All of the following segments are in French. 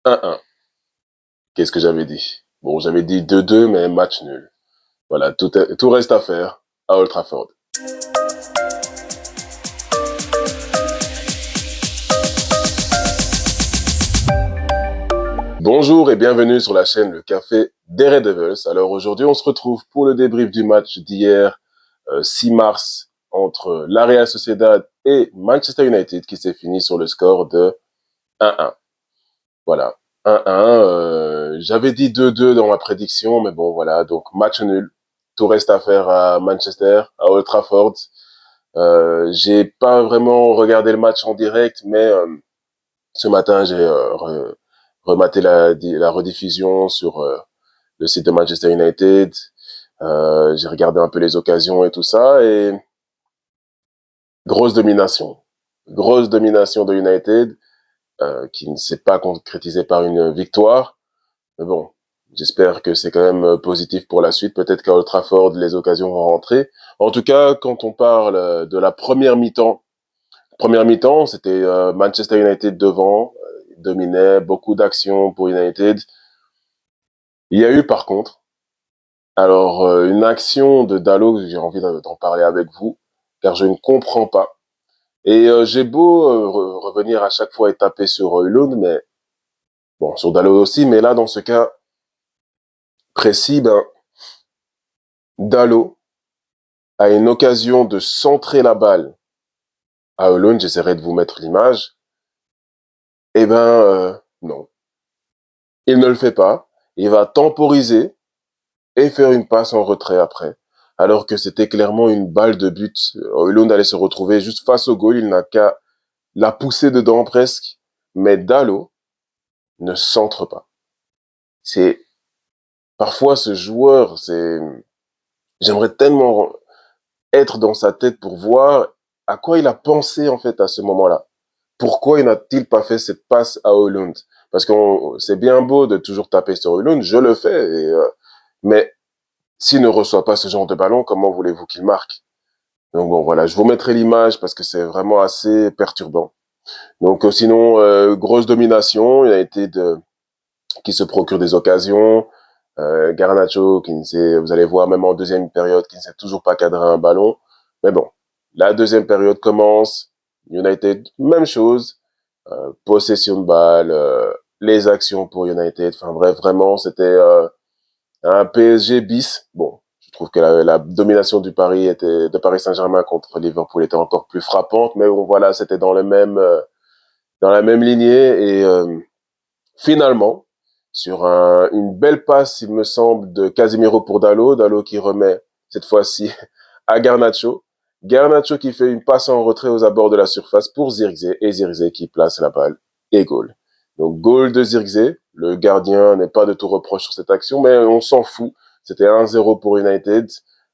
1-1. Qu'est-ce que j'avais dit? Bon, j'avais dit 2-2, mais match nul. Voilà, tout reste à faire à Old Trafford. Bonjour et bienvenue sur la chaîne Le Café des Red Devils. Alors aujourd'hui, on se retrouve pour le débrief du match d'hier, 6 mars, entre la Real Sociedad et Manchester United, qui s'est fini sur le score de 1-1. Voilà, 1-1. J'avais dit 2-2 dans ma prédiction, mais bon, voilà, donc match nul. Tout reste à faire à Manchester, à Old Trafford. J'ai pas vraiment regardé le match en direct, mais ce matin, j'ai rematé la rediffusion sur le site de Manchester United. J'ai regardé un peu les occasions et tout ça, et grosse domination. Grosse domination de United, qui ne s'est pas concrétisée par une victoire. Mais bon, j'espère que c'est quand même positif pour la suite. Peut-être qu'à Old Trafford, les occasions vont rentrer. En tout cas, quand on parle de la première mi-temps, c'était Manchester United devant, dominait, beaucoup d'actions pour United. Il y a eu par contre, alors une action de Dalot que j'ai envie d'en parler avec vous, car je ne comprends pas. Et j'ai beau revenir à chaque fois et taper sur Højlund, mais bon, sur Dalot aussi, mais là, dans ce cas précis, ben, Dalot a une occasion de centrer la balle à Højlund, j'essaierai de vous mettre l'image, eh ben, non. Il ne le fait pas. Il va temporiser et faire une passe en retrait après. Alors que c'était clairement une balle de but. Højlund allait se retrouver juste face au goal, il n'a qu'à la pousser dedans presque. Mais Dalot ne centre pas. C'est, parfois ce joueur, j'aimerais tellement être dans sa tête pour voir à quoi il a pensé en fait à ce moment-là. Pourquoi il n'a-t-il pas fait cette passe à Højlund? Parce que c'est bien beau de toujours taper sur Højlund, je le fais, mais s'il ne reçoit pas ce genre de ballon, comment voulez-vous qu'il marque? Donc bon, voilà, je vous mettrai l'image parce que c'est vraiment assez perturbant. Donc sinon, grosse domination, il a été qui se procure des occasions. Garnacho, vous allez voir même en deuxième période, qui ne sait toujours pas cadrer un ballon. Mais bon, la deuxième période commence. United, même chose. Possession de balle, les actions pour United. Enfin bref, vraiment, c'était un PSG bis. Bon, je trouve que la domination de Paris Saint-Germain contre Liverpool était encore plus frappante. Mais bon, voilà, c'était dans la même lignée. Et finalement, sur une belle passe, il me semble, de Casemiro pour Dalot. Dalot qui remet, cette fois-ci, à Garnacho. Garnacho qui fait une passe en retrait aux abords de la surface pour Zirkzee. Et Zirkzee qui place la balle. Et goal. Donc, goal de Zirkzee. Le gardien n'est pas de tout reproche sur cette action, mais on s'en fout. C'était 1-0 pour United.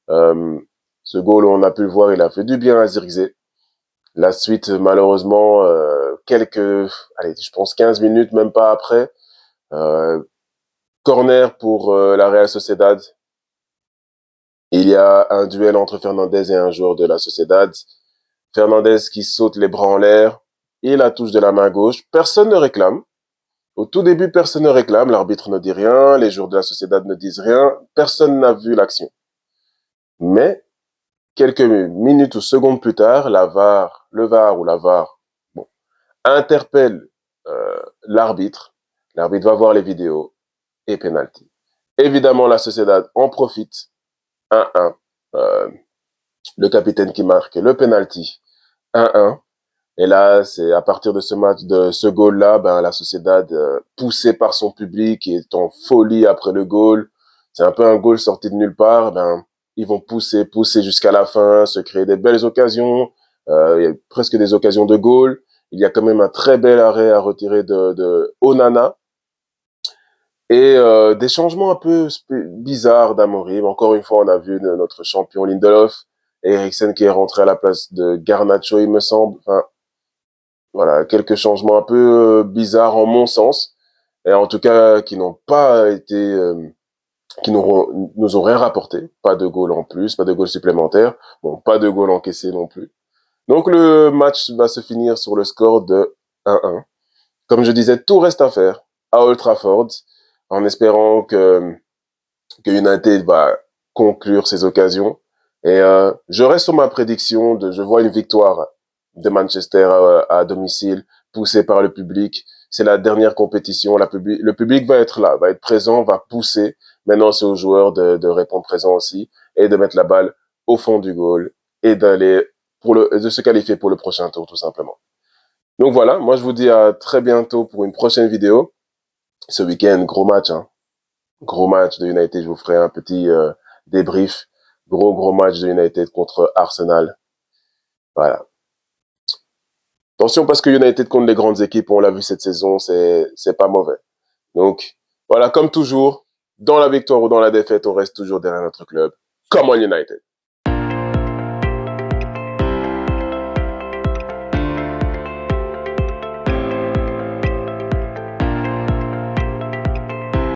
Euh, ce goal, on a pu le voir, il a fait du bien à Zirkzee. La suite, malheureusement, allez, je pense 15 minutes, même pas après, euh, corner pour la Real Sociedad. Il y a un duel entre Fernandez et un joueur de la Sociedad. Fernandez qui saute les bras en l'air et la touche de la main gauche. Personne ne réclame. Au tout début, personne ne réclame. L'arbitre ne dit rien. Les joueurs de la Sociedad ne disent rien. Personne n'a vu l'action. Mais quelques minutes ou secondes plus tard, le VAR ou la VAR, bon, interpelle l'arbitre. L'arbitre va voir les vidéos et penalty. Évidemment, la Sociedad en profite. 1-1. Euh, le capitaine qui marque le penalty. 1-1. Et là, c'est à partir de ce match, de ce goal-là, ben, la Sociedad, poussée par son public, qui est en folie après le goal. C'est un peu un goal sorti de nulle part. Ben, ils vont pousser jusqu'à la fin, se créer des belles occasions. Il y a presque des occasions de goal. Il y a quand même un très bel arrêt à retirer de Onana. Et des changements un peu bizarres d'Amorim. Encore une fois, on a vu notre champion Lindelof, Eriksen qui est rentré à la place de Garnacho, il me semble. Enfin, voilà, quelques changements un peu bizarres en mon sens, et en tout cas qui n'ont pas été, qui nous ont rien rapporté. Pas de goal en plus, pas de goal supplémentaire. Bon, pas de goal encaissé non plus. Donc le match va se finir sur le score de 1-1. Comme je disais, tout reste à faire à Old Trafford, en espérant que United va conclure ses occasions. Et je reste sur ma prédiction je vois une victoire de Manchester à domicile, poussée par le public. C'est la dernière compétition. Le public va être là, va être présent, va pousser. Maintenant, c'est aux joueurs de répondre présent aussi et de mettre la balle au fond du goal et de se qualifier pour le prochain tour, tout simplement. Donc voilà, moi je vous dis à très bientôt pour une prochaine vidéo. Ce week-end, gros match, hein. Gros match de United, je vous ferai un petit débrief. Gros match de United contre Arsenal. Voilà. Attention parce que United contre les grandes équipes, on l'a vu cette saison, c'est pas mauvais. Donc voilà, comme toujours, dans la victoire ou dans la défaite, on reste toujours derrière notre club. Come on United.